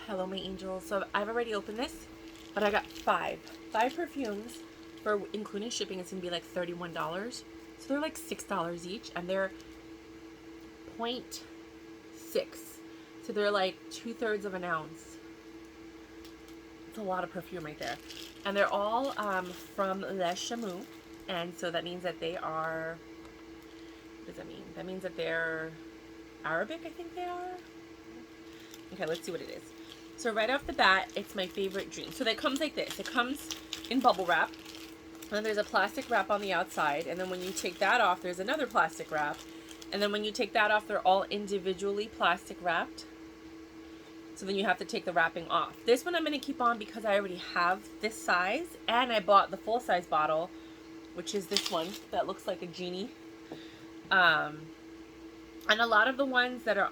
Hello, my angels. So I've already opened this, but I got five perfumes for including shipping. It's gonna be like $31. So they're like $6 each, and they're 0.6. So they're like 2/3 of an ounce. It's a lot of perfume right there, and they're all from Les Chameau, and so that means that they are. What does that mean? That means that they're Arabic. I think they are. Okay, let's see what it is. So right off the bat, it's my favorite dream. So that comes like this. It comes in bubble wrap. And there's a plastic wrap on the outside. And then when you take that off, there's another plastic wrap. And then when you take that off, they're all individually plastic wrapped. So then you have to take the wrapping off. This one I'm going to keep on because I already have this size. And I bought the full size bottle, which is this one that looks like a genie. And a lot of the ones that are,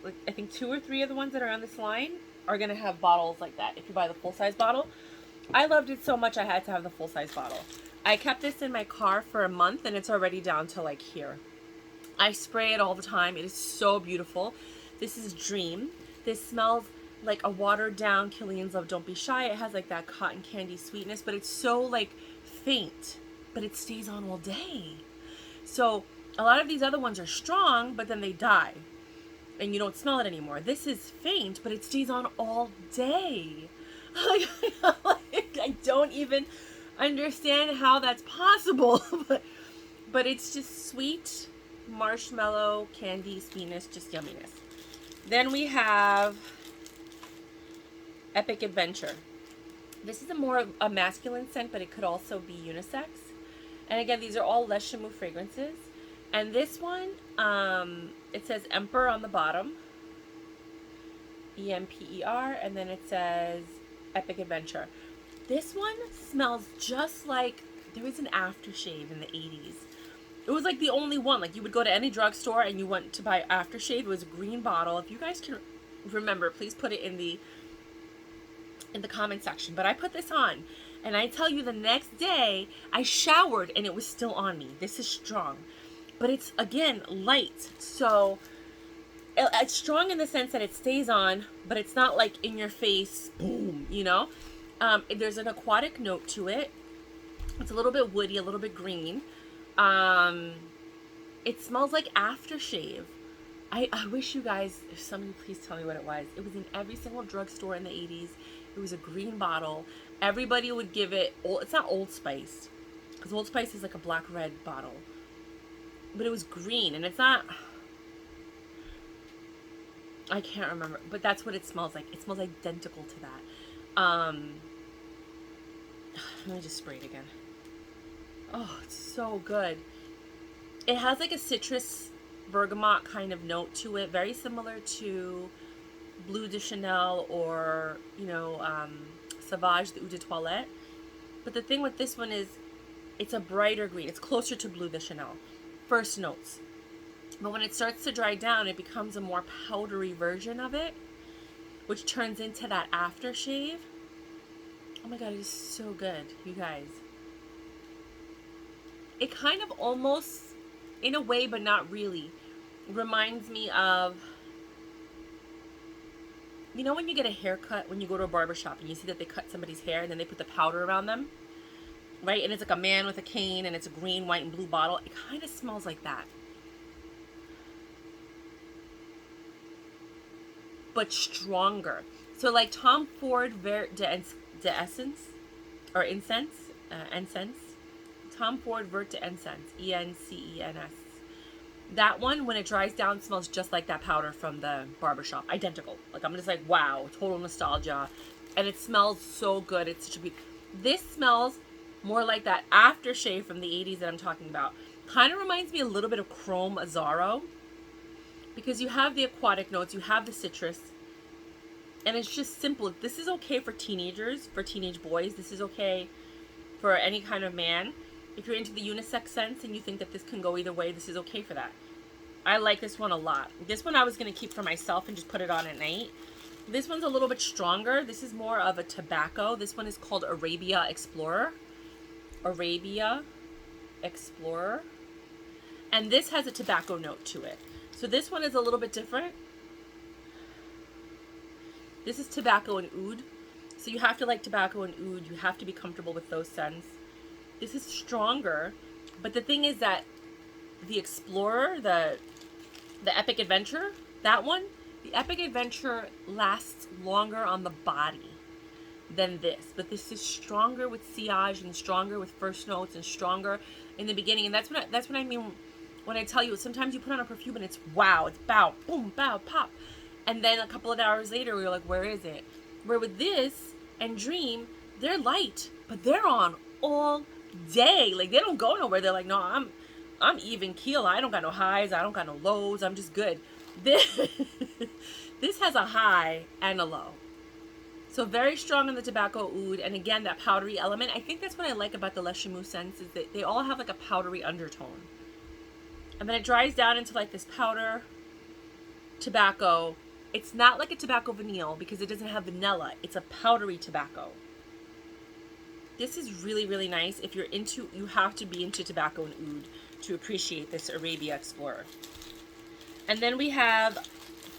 like, I think 2 or 3 of the ones that are on this line are going to have bottles like that if you buy the full-size bottle. I loved it so much I had to have the full-size bottle. I kept this in my car for a month and it's already down to like here. I spray it all the time. It is so beautiful. This is Dream. This smells like a watered down Killian's Love Don't Be Shy. It has like that cotton candy sweetness, but it's so like faint, but it stays on all day. So a lot of these other ones are strong, but then they die and you don't smell it anymore. This is faint, but it stays on all day. I don't even understand how that's possible, but it's just sweet marshmallow candy sweetness, just yumminess. Then we have Epic Adventure. This is a masculine scent, but it could also be unisex. And again, these are all Les Chameau fragrances. And this one, it says Emperor on the bottom, EMPER, and then it says Epic Adventure. This one smells just like, there was an aftershave in the 80s. It was like the only one. Like you would go to any drugstore and you went to buy aftershave. It was a green bottle. If you guys can remember, please put it in the comment section. But I put this on, and I tell you, the next day I showered and it was still on me. This is strong. But it's, again, light. So it's strong in the sense that it stays on, but it's not like in your face, boom, you know? There's an aquatic note to it. It's a little bit woody, a little bit green. It smells like aftershave. I wish you guys, if somebody please tell me what it was. It was in every single drugstore in the 80s. It was a green bottle. Everybody would give it, it's not Old Spice, because Old Spice is like a black-red bottle. But it was green, and it's not, I can't remember, but that's what it smells like. It smells identical to that. Let me just spray it again. Oh, it's so good. It has like a citrus bergamot kind of note to it, very similar to Bleu de Chanel or, you know, Sauvage, the Eau de Toilette. But the thing with this one is it's a brighter green. It's closer to Bleu de Chanel. First notes. But when it starts to dry down, it becomes a more powdery version of it, which turns into that aftershave. Oh my god, it is so good, you guys. It kind of almost, in a way, but not really, reminds me of, you know when you get a haircut, when you go to a barbershop and you see that they cut somebody's hair and then they put the powder around them? Right? And it's like a man with a cane and it's a green, white, and blue bottle. It kind of smells like that. But stronger. So like Tom Ford de Essence, or Incense, Incense. Tom Ford Vert de Incense, ENCENS. That one, when it dries down, smells just like that powder from the barbershop. Identical. Like, I'm just like, wow, total nostalgia. And it smells so good. It's such a beauty. This smells more like that aftershave from the 80s that I'm talking about. Kind of reminds me a little bit of Chrome Azzaro, because you have the aquatic notes, you have the citrus, and it's just simple. This is okay for teenagers, for teenage boys. This is okay for any kind of man. If you're into the unisex sense and you think that this can go either way, this is okay for that. I like this one a lot. This one I was going to keep for myself and just put it on at night. This one's a little bit stronger. This is more of a tobacco. This one is called Arabia Explorer. Arabia Explorer. And this has a tobacco note to it. So this one is a little bit different. This is tobacco and oud. So you have to like tobacco and oud. You have to be comfortable with those scents. This is stronger. But the thing is that the Explorer, the Epic Adventure, that one, the Epic Adventure lasts longer on the body than this. But this is stronger with sillage and stronger with first notes and stronger in the beginning. And that's what I mean when I tell you, sometimes you put on a perfume and it's wow, it's bow, boom, bow, pop. And then a couple of hours later, you're like, where is it? Where with this and Dream, they're light, but they're on all day. Like, they don't go nowhere. They're like, no, I'm even keel. I don't got no highs. I don't got no lows. I'm just good. This, this has a high and a low. So very strong in the tobacco oud. And again, that powdery element. I think that's what I like about the Les Chameau scents is that they all have like a powdery undertone. And then it dries down into like this powder tobacco. It's not like a tobacco vanille because it doesn't have vanilla. It's a powdery tobacco. This is really, really nice. If you're into, you have to be into tobacco and oud to appreciate this Arabia Explorer. And then we have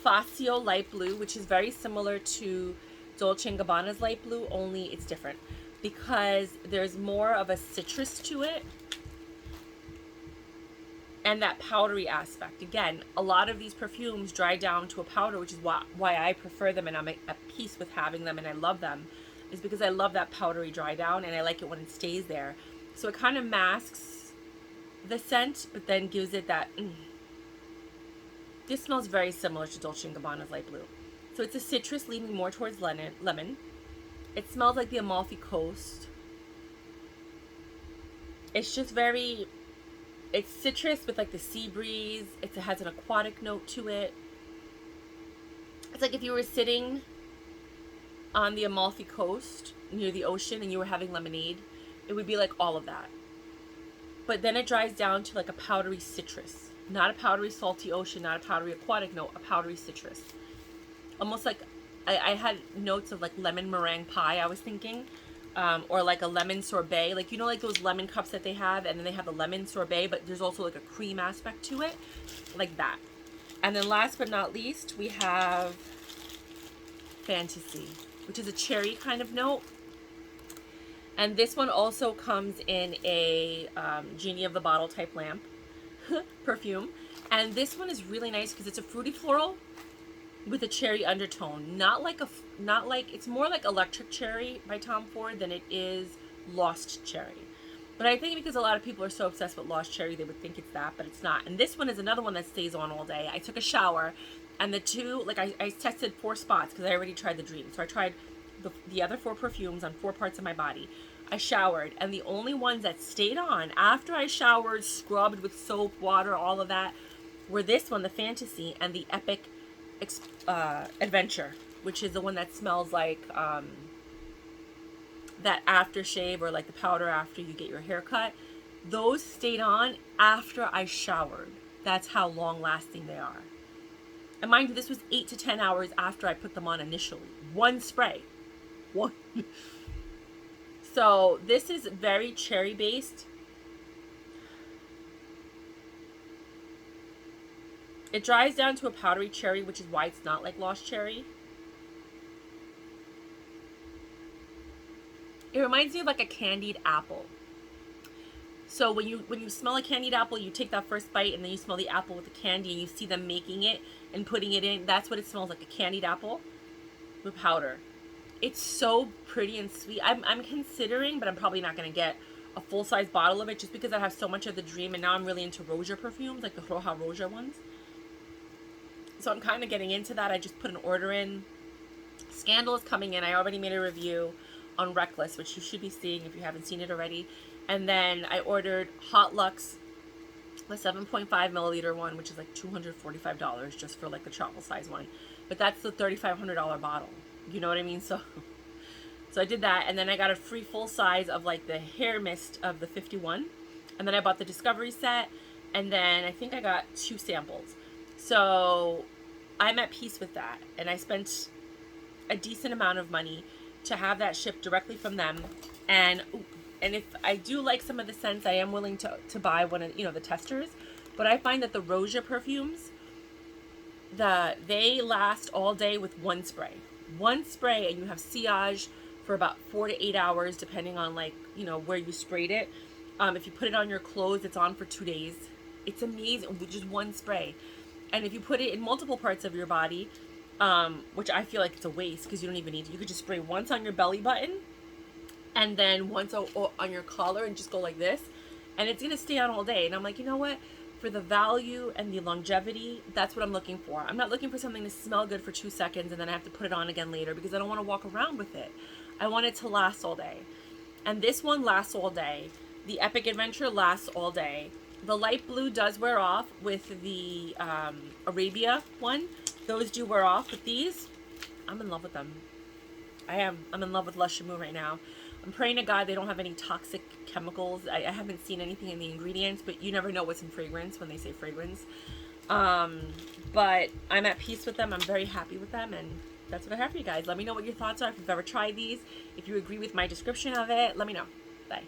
Fasio Light Blue, which is very similar to Dolce & Gabbana's Light Blue, only it's different because there's more of a citrus to it and that powdery aspect. Again, a lot of these perfumes dry down to a powder, which is why I prefer them and I'm at peace with having them and I love them, is because I love that powdery dry down and I like it when it stays there. So it kind of masks the scent, but then gives it that... This smells very similar to Dolce & Gabbana's Light Blue. So it's a citrus leaning more towards lemon. It smells like the Amalfi Coast. It's just very... It's citrus with like the sea breeze. It has an aquatic note to it. It's like if you were sitting on the Amalfi Coast near the ocean and you were having lemonade. It would be like all of that. But then it dries down to like a powdery citrus. Not a powdery salty ocean, not a powdery aquatic note, a powdery citrus. Almost like I had notes of like lemon meringue pie, I was thinking. Or like a lemon sorbet, like, you know, like those lemon cups that they have, and then they have a lemon sorbet, but there's also like a cream aspect to it, like that. And then last but not least, we have Fantasy, which is a cherry kind of note. And this one also comes in a Genie of the Bottle type lamp perfume. And this one is really nice because it's a fruity floral with a cherry undertone. Not like it's more like Electric Cherry by Tom Ford than it is Lost Cherry. But I think because a lot of people are so obsessed with Lost Cherry, they would think it's that, but it's not. And this one is another one that stays on all day. I took a shower, and the two, like I tested 4 spots because I already tried the Dream. So I tried the other 4 perfumes on 4 parts of my body. I showered, and the only ones that stayed on after I showered, scrubbed with soap, water, all of that, were this one, the Fantasy, and the Epic Adventure, which is the one that smells like that aftershave or like the powder after you get your hair cut. Those stayed on after I showered. That's how long lasting they are. And mind you, this was 8 to 10 hours after I put them on initially. One spray. One. So this is very cherry based. It dries down to a powdery cherry, which is why it's not like Lost Cherry. It reminds me of like a candied apple. So when you smell a candied apple, you take that first bite and then you smell the apple with the candy and you see them making it and putting it in. That's what it smells like, a candied apple with powder. It's so pretty and sweet. I'm considering, but I'm probably not going to get a full-size bottle of it just because I have so much of the Dream, and now I'm really into Roja perfumes, like the Roja Roja ones. So I'm kind of getting into that. I just put an order in. Scandal is coming in. I already made a review on Reckless, which you should be seeing if you haven't seen it already. And then I ordered Hot Luxe, the 7.5 milliliter one, which is like $245 just for like the travel size one. But that's the $3,500 bottle. You know what I mean? So I did that, and then I got a free full size of like the hair mist of the 51. And then I bought the Discovery set, and then I think I got 2 samples. So I'm at peace with that, and I spent a decent amount of money to have that shipped directly from them. And if I do like some of the scents, I am willing to buy one of, you know, the testers. But I find that the Roja perfumes, they last all day with one spray. One spray, and you have sillage for about 4 to 8 hours, depending on, like, you know, where you sprayed it. If you put it on your clothes, it's on for 2 days. It's amazing with just one spray. And if you put it in multiple parts of your body, which I feel like it's a waste because you don't even need to. You could just spray once on your belly button and then once on your collar and just go like this. And it's going to stay on all day. And I'm like, you know what? For the value and the longevity, that's what I'm looking for. I'm not looking for something to smell good for 2 seconds and then I have to put it on again later because I don't want to walk around with it. I want it to last all day. And this one lasts all day. The Epic Adventure lasts all day. The light blue does wear off with the Arabia one. Those do wear off. But these, I'm in love with them. I'm in love with Lush Chameau right now. I'm praying to God they don't have any toxic chemicals. I haven't seen anything in the ingredients, but you never know what's in fragrance when they say fragrance. But I'm at peace with them. I'm very happy with them, and that's what I have for you guys. Let me know what your thoughts are if you've ever tried these. If you agree with my description of it, let me know. Bye.